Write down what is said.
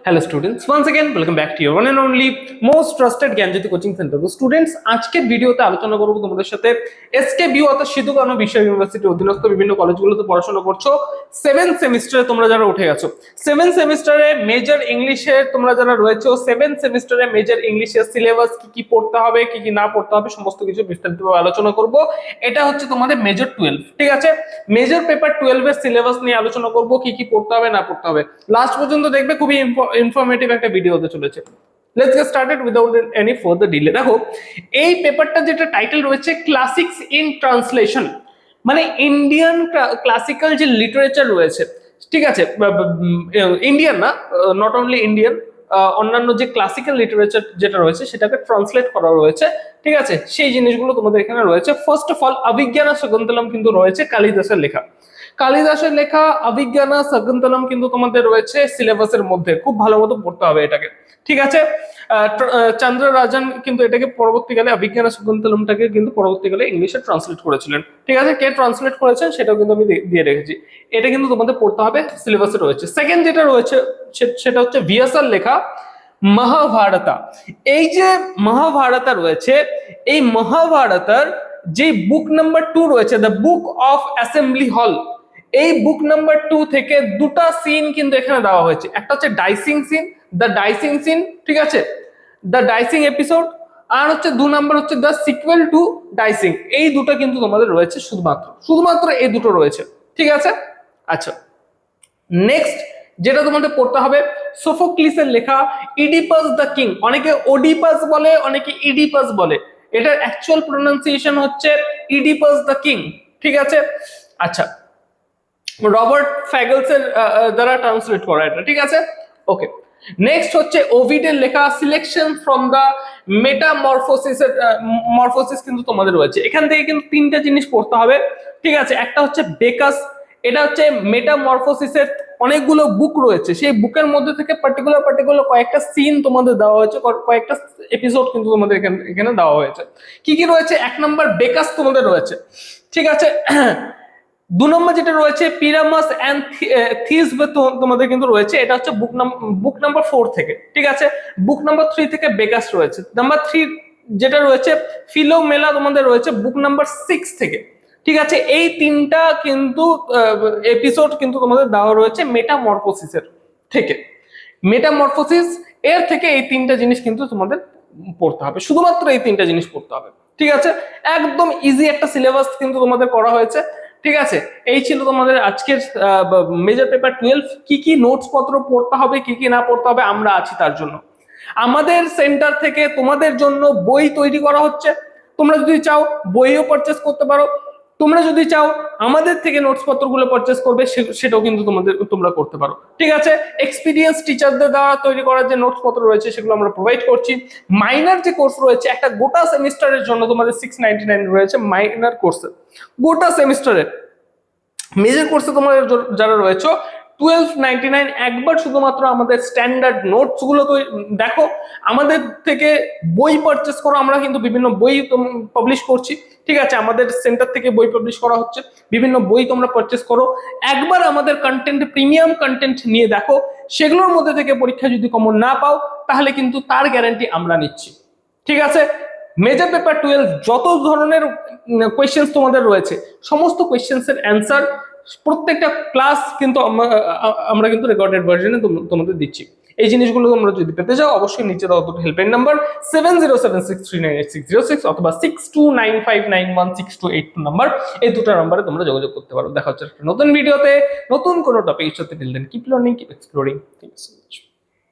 Hello students, once again welcome back to your one and only most trusted Gyanjyoti coaching centre. তো students, আজকের ভিডিওতে আলোচনা করব তোমাদের সাথে এসকেবিউ অর্থাৎ সিধু কানু বিশ্ব ইউনিভার্সিটির অধীনস্থ বিভিন্ন কলেজগুলোতে পড়াশোনা করছো 7th সেমিস্টারে তোমরা যারা উঠে গেছো, 7th সেমিস্টারে মেজর ইংলিশে তোমরা যারা রয়েছো, 7th সেমিস্টারে মেজর ইংলিশের সিলেবাস কি কি পড়তে হবে, কি কি না পড়তে হবে সমস্ত কিছু বিস্তারিতভাবে আলোচনা করব। এটা হচ্ছে তোমাদের মেজর 12, ঠিক আছে? মেজর পেপার 12 এর সিলেবাস নিয়ে আলোচনা করব, কি কি পড়তে হবে না পড়তে হবে। লাস্ট পর্যন্ত দেখবে, খুবই ইনফরমেটিভ একটা ভিডিও হতে চলেছে। Let's get started without any further delay. দেখো, এই পেপারটা যেটা টাইটেল রয়েছে ক্লাসিক্স ইন ট্রান্সলেশন, মানে ইন্ডিয়ান ক্লাসিক্যাল যে লিটারেচার রয়েছে, ঠিক আছে, ইন্ডিয়ান না, নট অনলি ইন্ডিয়ান, অন্যান্য যে ক্লাসিক্যাল লিটারেচার যেটা রয়েছে সেটাকে ট্রান্সলেট করা রয়েছে, ঠিক আছে? সেই জিনিসগুলো তোমাদের এখানে রয়েছে। First of all Abhijnana Shakuntalam কিন্তু রয়েছে কালিদাসের লেখা। কালিদাসের লেখা অভিজ্ঞানা শকুন্তলম কিন্তু তোমাদের রয়েছে সিলেবাসের মধ্যে, খুব ভালো মতো পড়তে হবে এটাকে, ঠিক আছে? চন্দ্র রাজন কিন্তু এটাকে পরবর্তীকালে অভিজ্ঞানা শকুন্তলমটাকে কিন্তু পরবর্তীকালে ইংলিশে ট্রান্সলেট করেছিলেন, ঠিক আছে? কে ট্রান্সলেট করেছেন সেটাও কিন্তু আমি দিয়ে রেখেছি। এটা কিন্তু তোমাদের পড়তে হবে, সিলেবাসে রয়েছে। সেকেন্ড যেটা রয়েছে সেটা হচ্ছে ভিএসআর লেখা মহাভারতা। এই যে মহাভারতা রয়েছে, এই মহাভারতার যে বুক নাম্বার 2 রয়েছে, দ্য বুক অফ অ্যাসেম্বলি হল, এই বুক নাম্বার 2 থেকে দুটা সিন কিন্তু এখানে দেওয়া হয়েছে। একটা হচ্ছে dicing scene, the dicing scene, ঠিক আছে, দ্য ডাইসিং এপিসোড, আর হচ্ছে 2 নাম্বার হচ্ছে দ্য সিকুয়েল টু ডাইসিং। এই দুটো কিন্তু তোমাদের রয়েছে, শুধুমাত্র এই দুটো রয়েছে, ঠিক আছে? আচ্ছা, নেক্সট যেটা তোমাদের পড়তে হবে সোফোক্লিসের লেখা ইডিপাস দ্য কিং। অনেকে ওডিপাস বলে, অনেকে ইডিপাস বলে, এটার অ্যাকচুয়াল প্রোনাউন্সিয়েশন হচ্ছে ইডিপাস দ্য কিং, ঠিক আছে? আচ্ছা, রবার্ট ফ্যাগলসের দ্বারা ট্রান্সলেট করা এটা, ঠিক আছে? ওকে, নেক্সট হচ্ছে ওভিডের লেখা সিলেকশন ফ্রম দ্য মরফোসিস কিন্তু তোমাদের রয়েছে। এখান থেকে কিন্তু 3টা জিনিস পড়তে হবে, ঠিক আছে? একটা হচ্ছে বেকাস, এটা হচ্ছে মেটামরফোসিসের অনেকগুলো বুক রয়েছে, সেই বুকের মধ্যে থেকে পার্টিকুলার কয়েকটা সিন তোমাদের দেওয়া হয়েছে, কয়েকটা এপিসোড কিন্তু তোমাদের এখানে দেওয়া হয়েছে। কি কি রয়েছে? 1 নম্বর বেকাস তোমাদের রয়েছে, ঠিক আছে? 2 নম্বর যেটা রয়েছে পিরামাস এন্ড থিসবে তোমাদের কিন্তু রয়েছে, এটা হচ্ছে বুক নাম্বার 4 থেকে, ঠিক আছে? বুক নাম্বার 3 থেকে বেকাস রয়েছে। নাম্বার 3 যেটা রয়েছে ফিলোমেলা তোমাদের রয়েছে বুক নাম্বার 6 থেকে, ঠিক আছে? এই 3টা কিন্তু এপিসোড কিন্তু তোমাদের দেওয়া রয়েছে মেটামরফোসিসের থেকে। মেটামরফোসিস এর থেকে এই 3টা জিনিস কিন্তু তোমাদের পড়তে হবে, শুধুমাত্র এই 3টা জিনিস পড়তে হবে, ঠিক আছে? একদম ইজি একটা সিলেবাস কিন্তু তোমাদের করা হয়েছে, ঠিক আছে? এই ছিল তোমাদের আজকের মেজর পেপার 12। কি কি নোটস পত্র পড়তে হবে, কি কি না পড়তে হবে, আমরা আছি তার জন্য। আমাদের সেন্টার থেকে তোমাদের জন্য বই তৈরি করা হচ্ছে, তোমরা যদি চাও বইও পারচেস করতে পারো, তোমরা যদি চাও আমাদের থেকে নোটস পত্রগুলো পারচেস করবে সেটাও কিন্তু তোমরা করতে পারো, ঠিক আছে? এক্সপিরিয়েন্স টিচারদের দ্বারা তৈরি করার যে নোটস পত্র রয়েছে সেগুলো আমরা প্রোভাইড করছি। মাইনার যে কোর্স রয়েছে, একটা গোটা সেমিস্টারের জন্য তোমাদের 699 রয়েছে মাইনার কোর্সে, গোটা সেমিস্টারে। মেজর কোর্সে তোমরা যারা রয়েছে 1299 একবার শুধুমাত্র আমাদের স্ট্যান্ডার্ড নোটস গুলো তো দেখো, আমাদের থেকে বই পারচেস করো, আমরা কিন্তু বিভিন্ন বই পাবলিশ করছি, ঠিক আছে? আমাদের সেন্টার থেকে বই পাবলিশ করা হচ্ছে, বিভিন্ন বই তোমরা পারচেস করো, একবার আমাদের কন্টেন্ট প্রিমিয়াম কন্টেন্ট নিয়ে দেখো, সেগুলোর মধ্যে থেকে পরীক্ষা যদি কমন না পাও তাহলে কিন্তু তার গ্যারান্টি আমরা নিচ্ছি, ঠিক আছে? মেজর পেপার 12 যত ধরনের কোয়েশ্চেন্স তোমাদের রয়েছে সমস্ত কোয়েশ্চেন্স এর অ্যান্সার প্রত্যেকটা ক্লাস কিন্তু আমরা কিন্তু রেকর্ডেড ভার্সনে তোমাদের দিচ্ছি। এই জিনিসগুলো তোমরা যদি পেতে চাও অবশ্যই নিচে দেওয়া দুটো হেল্পলাইন নাম্বার 7076398606 অথবা 6295916282 নাম্বার, এই দুটো নাম্বারে তোমরা যোগাযোগ করতে পারো। দেখা হচ্ছে একটা নতুন ভিডিওতে নতুন কোনো টপিকের সাথে। Till then keep learning, keep exploring. Thank you so much.